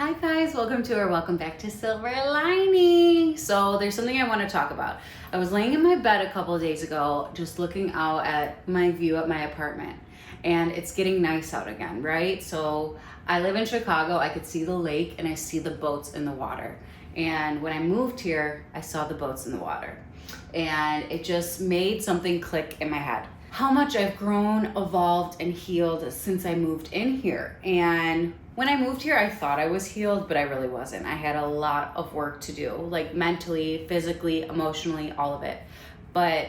Hi guys, welcome to or welcome back to Silver Lining. So there's something I want to talk about. I was laying in my bed a couple of days ago just looking out at my view at my apartment, and it's getting nice out again, right? So I live in Chicago, I could see the lake and I see the boats in the water. And when I moved here, I saw the boats in the water. And it just made something click in my head. How much I've grown, evolved, and healed since I moved in here. And when I moved here, I thought I was healed, but I really wasn't. I had a lot of work to do, like mentally, physically, emotionally, all of it. But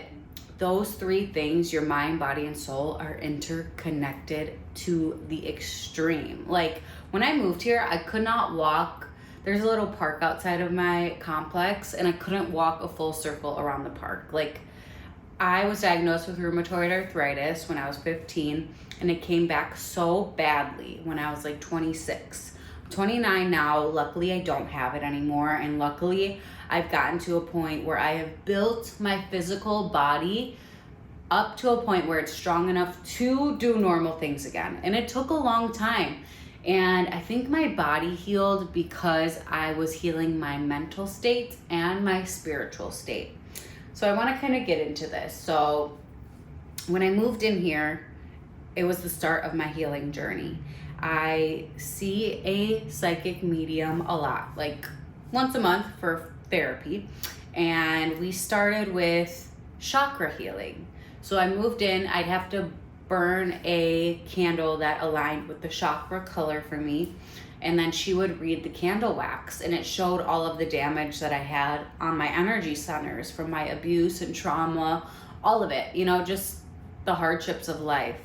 those three things, your mind, body, and soul, are interconnected to the extreme. Like when I moved here, I could not walk. There's a little park outside of my complex, and I couldn't walk a full circle around the park. Like, I was diagnosed with rheumatoid arthritis when I was 15, and it came back so badly when I was like 26. I'm 29 now. Luckily, I don't have it anymore, and luckily, I've gotten to a point where I have built my physical body up to a point where it's strong enough to do normal things again. And it took a long time. And I think my body healed because I was healing my mental state and my spiritual state. So I want to kind of get into this. So when I moved in here, it was the start of my healing journey. I see a psychic medium a lot, like once a month for therapy. And we started with chakra healing. So I moved in, I'd have to burn a candle that aligned with the chakra color for me. And then she would read the candle wax, and it showed all of the damage that I had on my energy centers from my abuse and trauma, all of it, just the hardships of life.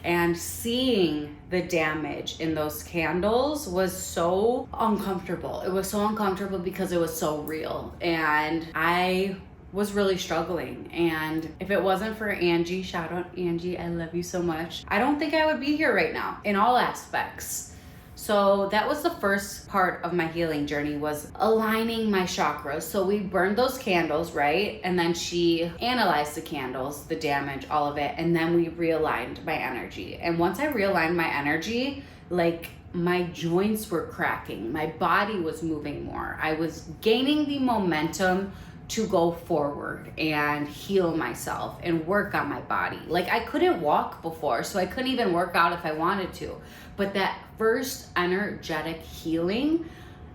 And seeing the damage in those candles was so uncomfortable. It was so uncomfortable because it was so real. And I was really struggling. And if it wasn't for Angie, shout out Angie, I love you so much, I don't think I would be here right now in all aspects. So that was the first part of my healing journey, was aligning my chakras. So we burned those candles, right? And then she analyzed the candles, the damage, all of it. And then we realigned my energy. And once I realigned my energy, like my joints were cracking. My body was moving more. I was gaining the momentum to go forward and heal myself and work on my body. Like I couldn't walk before, so I couldn't even work out if I wanted to. But that first energetic healing,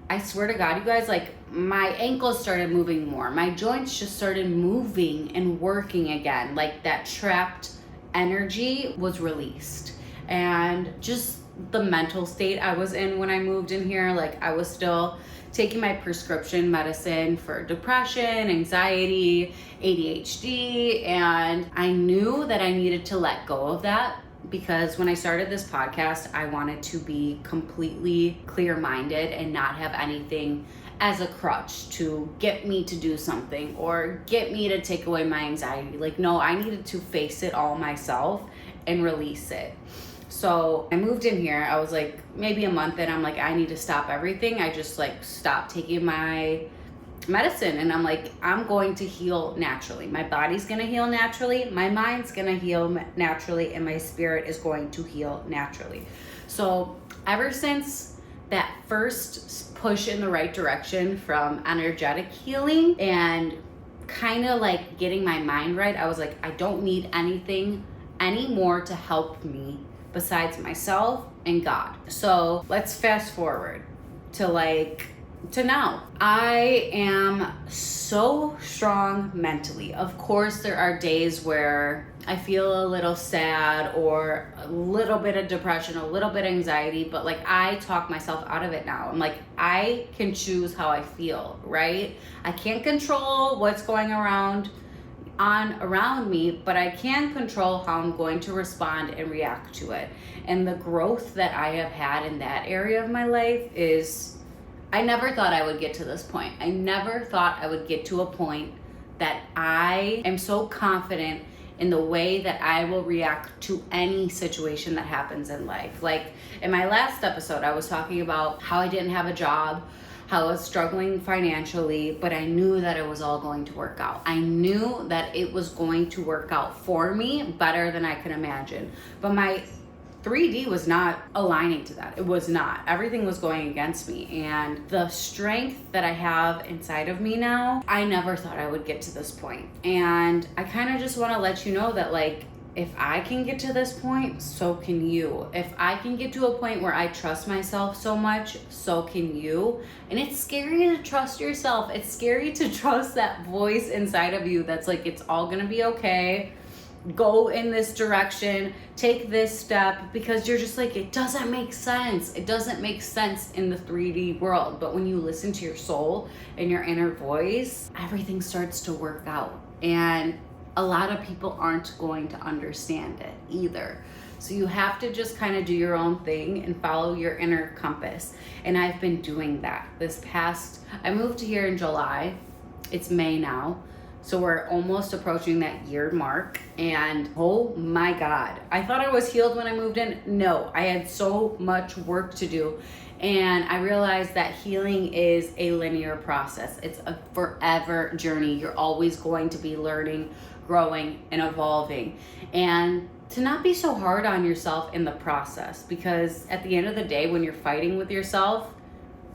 I swear to God, you guys, like my ankles started moving more. My joints just started moving and working again. Like that trapped energy was released. And just the mental state I was in when I moved in here, like I was still taking my prescription medicine for depression, anxiety, ADHD, and I knew that I needed to let go of that, because when I started this podcast, I wanted to be completely clear-minded and not have anything as a crutch to get me to do something or get me to take away my anxiety. Like, no, I needed to face it all myself and release it. So I moved in here, I was like maybe a month in, I'm like, I need to stop everything. I just like stopped taking my medicine, and I'm like, I'm going to heal naturally. My body's gonna heal naturally, my mind's gonna heal naturally, and my spirit is going to heal naturally. So ever since that first push in the right direction from energetic healing and kind of like getting my mind right, I was like, I don't need anything anymore to help me besides myself and God. So let's fast forward to now. I am so strong mentally. Of course, there are days where I feel a little sad or a little bit of depression, a little bit of anxiety, but like I talk myself out of it now. I'm like, I can choose how I feel, right? I can't control what's going around me, but I can control how I'm going to respond and react to it. And the growth that I have had in that area of my life is, I never thought I would get to this point. I never thought I would get to a point that I am so confident in the way that I will react to any situation that happens in life. Like in my last episode, I was talking about how I didn't have a job, how I was struggling financially, but I knew that it was all going to work out. I knew that it was going to work out for me better than I could imagine. But my 3D was not aligning to that. It was not. Everything was going against me. And the strength that I have inside of me now, I never thought I would get to this point. And I kind of just want to let you know that, like, if I can get to this point, so can you. If I can get to a point where I trust myself so much, so can you. And it's scary to trust yourself. It's scary to trust that voice inside of you that's like, it's all gonna be okay. Go in this direction, take this step, because you're just like, it doesn't make sense. It doesn't make sense in the 3D world. But when you listen to your soul and your inner voice, everything starts to work out. And a lot of people aren't going to understand it either. So you have to just kind of do your own thing and follow your inner compass. And I've been doing that I moved here in July. It's May now. So we're almost approaching that year mark. And oh my God, I thought I was healed when I moved in. No, I had so much work to do. And I realized that healing is a linear process. It's a forever journey. You're always going to be learning, growing, and evolving. And to not be so hard on yourself in the process, because at the end of the day, when you're fighting with yourself,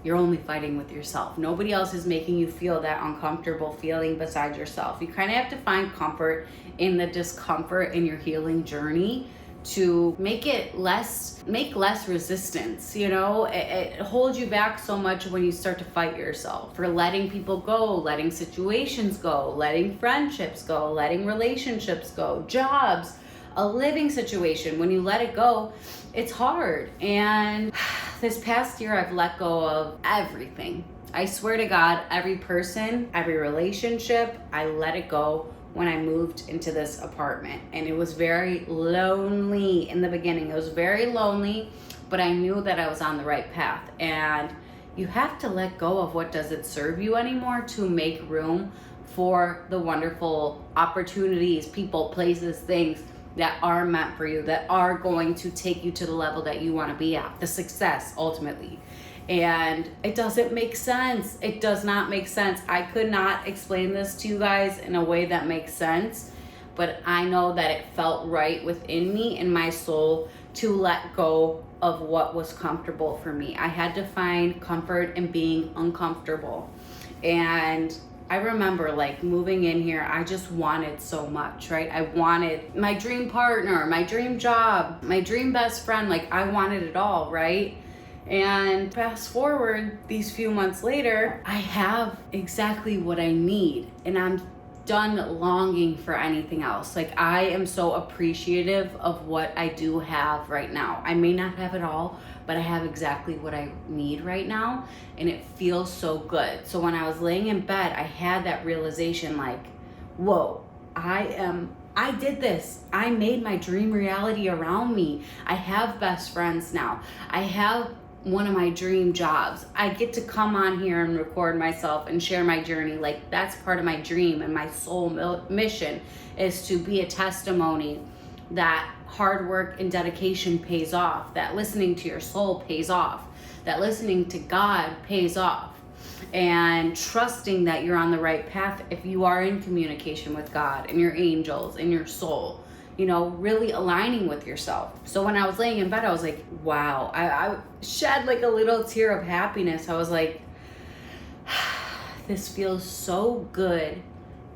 you're only fighting with yourself. Nobody else is making you feel that uncomfortable feeling besides yourself. You kind of have to find comfort in the discomfort in your healing journey to make less resistance. It holds you back so much when you start to fight yourself for letting people go, letting situations go, letting friendships go, letting relationships go, jobs, a living situation. When you let it go, it's hard. And this past year, I've let go of everything. I swear to God, every person, every relationship, I let it go when I moved into this apartment. And it was very lonely in the beginning. It was very lonely, but I knew that I was on the right path. And you have to let go of what doesn't serve you anymore to make room for the wonderful opportunities, people, places, things that are meant for you, that are going to take you to the level that you want to be at, the success ultimately. And it doesn't make sense. It does not make sense. I could not explain this to you guys in a way that makes sense, but I know that it felt right within me and my soul to let go of what was comfortable for me. I had to find comfort in being uncomfortable. And I remember like moving in here, I just wanted so much, right? I wanted my dream partner, my dream job, my dream best friend. Like I wanted it all, right? And fast forward these few months later, I have exactly what I need, and I'm done longing for anything else. Like I am so appreciative of what I do have right now. I may not have it all, but I have exactly what I need right now, and it feels so good. So when I was laying in bed, I had that realization like, whoa, I did this. I made my dream reality around me. I have best friends now. I have one of my dream jobs. I get to come on here and record myself and share my journey. Like that's part of my dream, and my soul mission is to be a testimony that hard work and dedication pays off, that listening to your soul pays off, that listening to God pays off, and trusting that you're on the right path if you are in communication with God and your angels and your soul. Really aligning with yourself. So when I was laying in bed, I was like, wow, I shed like a little tear of happiness. I was like, this feels so good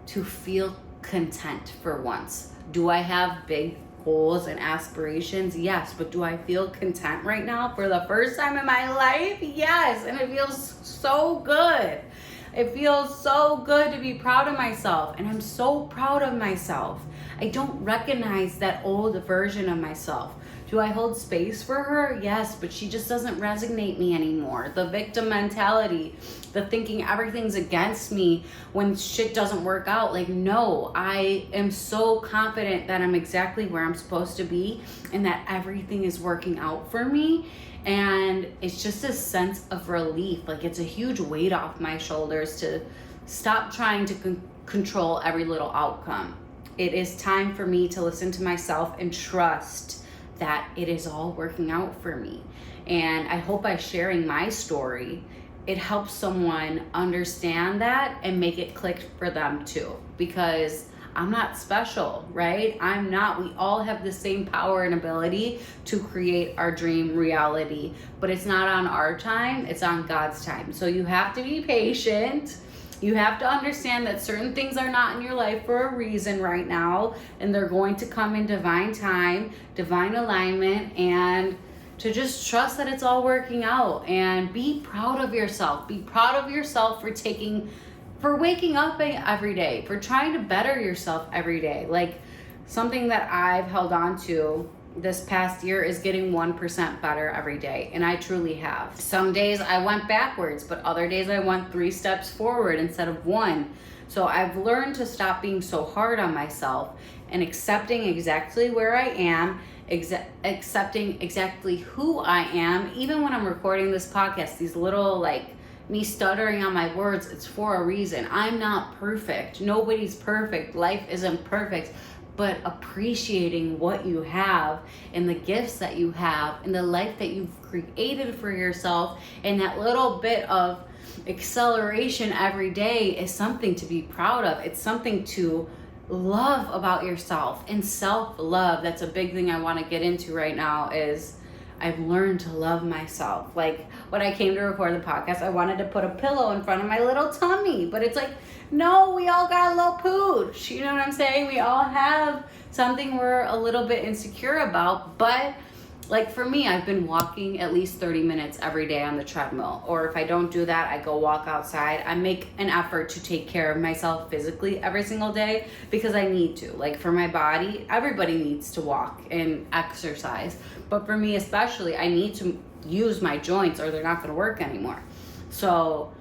to feel content for once. Do I have big goals and aspirations? Yes, but do I feel content right now for the first time in my life? Yes, and it feels so good. It feels so good to be proud of myself, and I'm so proud of myself. I don't recognize that old version of myself. Do I hold space for her? Yes, but she just doesn't resonate me anymore. The victim mentality, the thinking everything's against me when shit doesn't work out. Like, no, I am so confident that I'm exactly where I'm supposed to be and that everything is working out for me. And it's just a sense of relief. Like it's a huge weight off my shoulders to stop trying to control every little outcome. It is time for me to listen to myself and trust that it is all working out for me. And I hope by sharing my story, it helps someone understand that and make it click for them too. Because I'm not special, right? I'm not. We all have the same power and ability to create our dream reality, but it's not on our time, it's on God's time. So you have to be patient. You have to understand that certain things are not in your life for a reason right now, and they're going to come in divine time, divine alignment, and to just trust that it's all working out. And be proud of yourself. Be proud of yourself for waking up every day, for trying to better yourself every day. Like, something that I've held on to this past year is getting 1% better every day, and I truly have. Some days I went backwards, but other days I went 3 steps forward instead of 1. So I've learned to stop being so hard on myself and accepting exactly where I am, accepting exactly who I am. Even when I'm recording this podcast, these little, like, me stuttering on my words, it's for a reason. I'm not perfect. Nobody's perfect. Life isn't perfect. But appreciating what you have and the gifts that you have and the life that you've created for yourself, and that little bit of acceleration every day is something to be proud of. It's something to love about yourself. And self-love, that's a big thing I want to get into right now, is I've learned to love myself. Like, when I came to record the podcast, I wanted to put a pillow in front of my little tummy, but it's like, no, we all got a little pooch. You know what I'm saying? We all have something we're a little bit insecure about. But like, for me, I've been walking at least 30 minutes every day on the treadmill. Or if I don't do that, I go walk outside. I make an effort to take care of myself physically every single day because I need to. Like, for my body, everybody needs to walk and exercise. But for me especially, I need to use my joints or they're not going to work anymore. So,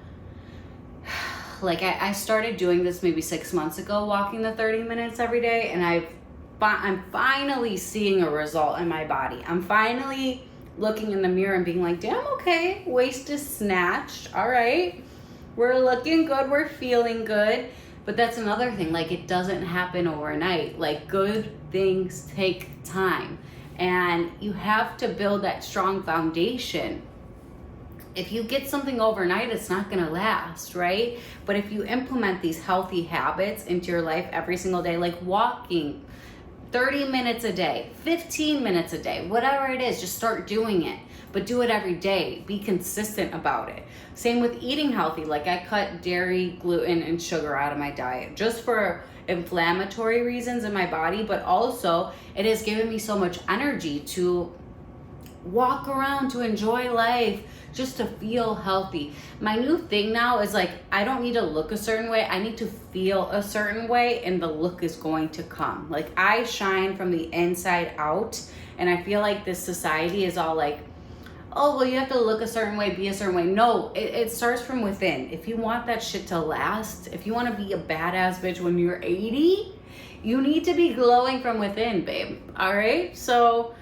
like, I started doing this maybe 6 months ago, walking the 30 minutes every day, and I'm finally seeing a result in my body. I'm finally looking in the mirror and being like, damn, okay, waist is snatched, all right, we're looking good, we're feeling good. But that's another thing, like, it doesn't happen overnight. Like, good things take time, and you have to build that strong foundation. If you get something overnight, it's not going to last, right? But if you implement these healthy habits into your life every single day, like walking 30 minutes a day, 15 minutes a day, whatever it is, just start doing it. But do it every day. Be consistent about it. Same with eating healthy. Like, I cut dairy, gluten, and sugar out of my diet just for inflammatory reasons in my body, but also it has given me so much energy to walk around, to enjoy life, just to feel healthy. My new thing now is, like, I don't need to look a certain way. I need to feel a certain way, and the look is going to come. Like, I shine from the inside out, and I feel like this society is all like, oh, well, you have to look a certain way, be a certain way. No, it starts from within. If you want that shit to last, if you want to be a badass bitch when you're 80, you need to be glowing from within, babe. All right? So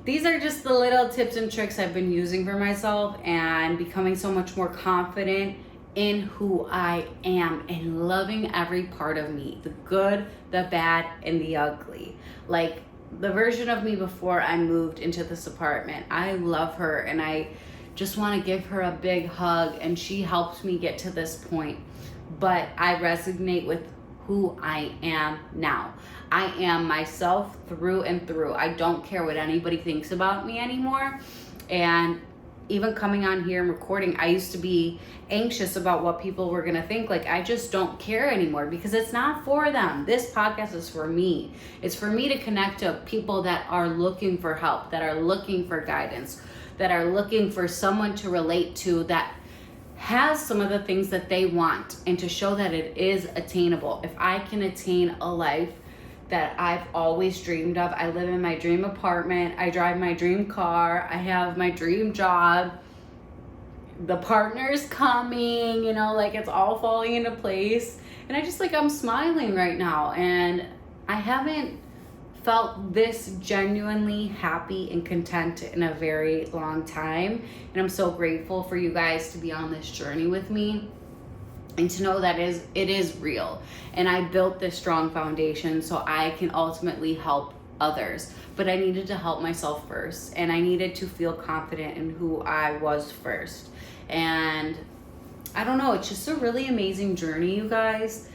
these are just the little tips and tricks I've been using for myself and becoming so much more confident in who I am and loving every part of me, the good, the bad, and the ugly. Like, the version of me before I moved into this apartment, I love her and I just want to give her a big hug, and she helped me get to this point. But I resonate with who I am now. I am myself through and through. I don't care what anybody thinks about me anymore. And even coming on here and recording, I used to be anxious about what people were going to think. Like, I just don't care anymore because it's not for them. This podcast is for me. It's for me to connect to people that are looking for help, that are looking for guidance, that are looking for someone to relate to that has some of the things that they want, and to show that it is attainable. If I can attain a life that I've always dreamed of, I live in my dream apartment, I drive my dream car, I have my dream job, the partner's coming, you know, like, it's all falling into place. And I just, like, I'm smiling right now, and I haven't felt this genuinely happy and content in a very long time. And I'm so grateful for you guys to be on this journey with me and to know that it is real. And I built this strong foundation so I can ultimately help others. But I needed to help myself first, and I needed to feel confident in who I was first. And I don't know, it's just a really amazing journey, you guys.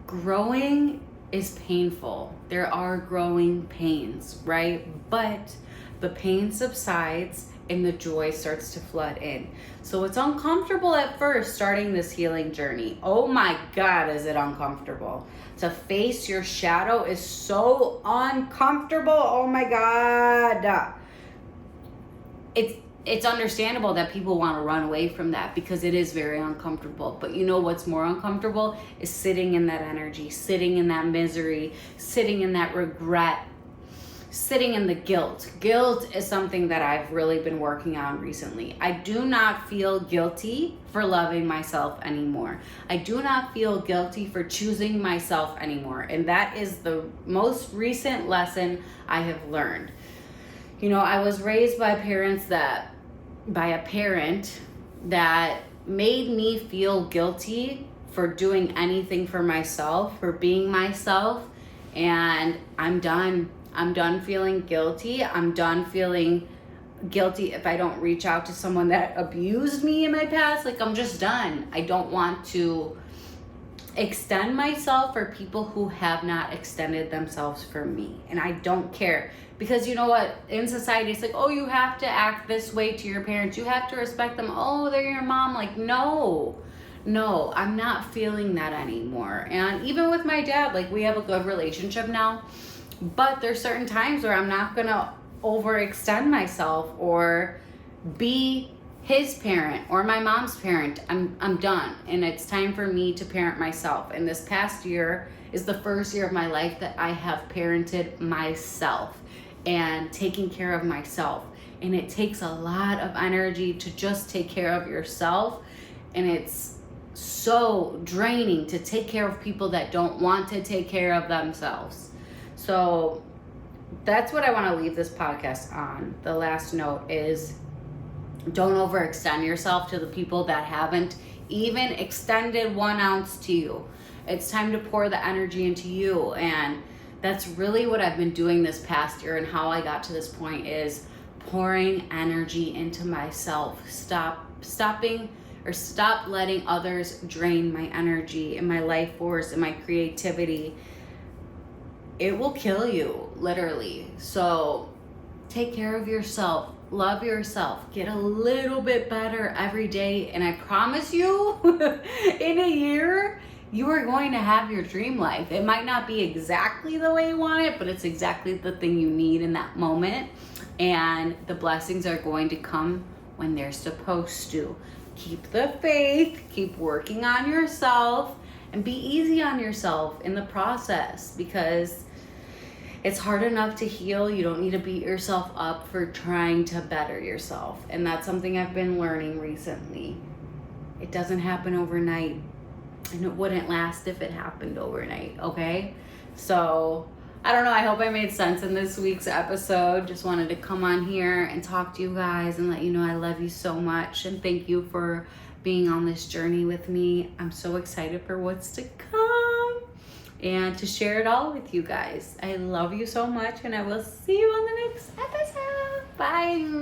Growing is painful. There are growing pains, right? But the pain subsides and the joy starts to flood in. So it's uncomfortable at first starting this healing journey. Oh my God, is it uncomfortable? To face your shadow is so uncomfortable. Oh my God. It's understandable that people want to run away from that because it is very uncomfortable. But you know what's more uncomfortable is sitting in that energy, sitting in that misery, sitting in that regret, sitting in the guilt. Guilt is something that I've really been working on recently. I do not feel guilty for loving myself anymore. I do not feel guilty for choosing myself anymore. And that is the most recent lesson I have learned. You know, I was raised by a parent that made me feel guilty for doing anything for myself, for being myself. And I'm done. I'm done feeling guilty. I'm done feeling guilty if I don't reach out to someone that abused me in my past. Like, I'm just done. I don't want to extend myself for people who have not extended themselves for me. And I don't care. Because you know what? In society, it's like, oh, you have to act this way to your parents. You have to respect them. Oh, they're your mom. Like, no, I'm not feeling that anymore. And even with my dad, like, we have a good relationship now. But there's certain times where I'm not going to overextend myself or be his parent or my mom's parent. I'm done. And it's time for me to parent myself. And this past year is the first year of my life that I have parented myself and taking care of myself. And it takes a lot of energy to just take care of yourself. And it's so draining to take care of people that don't want to take care of themselves. So that's what I want to leave this podcast on. The last note is, don't overextend yourself to the people that haven't even extended 1 ounce to you. It's time to pour the energy into you. And that's really what I've been doing this past year, and how I got to this point is pouring energy into myself. Stop letting others drain my energy and my life force and my creativity. It will kill you, literally. So take care of yourself. Love yourself. Get a little bit better every day. And I promise you, in a year, you are going to have your dream life. It might not be exactly the way you want it, but it's exactly the thing you need in that moment. And the blessings are going to come when they're supposed to. Keep the faith, keep working on yourself, and be easy on yourself in the process, because it's hard enough to heal. You don't need to beat yourself up for trying to better yourself. And that's something I've been learning recently. It doesn't happen overnight. And it wouldn't last if it happened overnight, okay? So, I don't know. I hope I made sense in this week's episode. Just wanted to come on here and talk to you guys and let you know I love you so much. And thank you for being on this journey with me. I'm so excited for what's to come and to share it all with you guys. I love you so much, and I will see you on the next episode. Bye.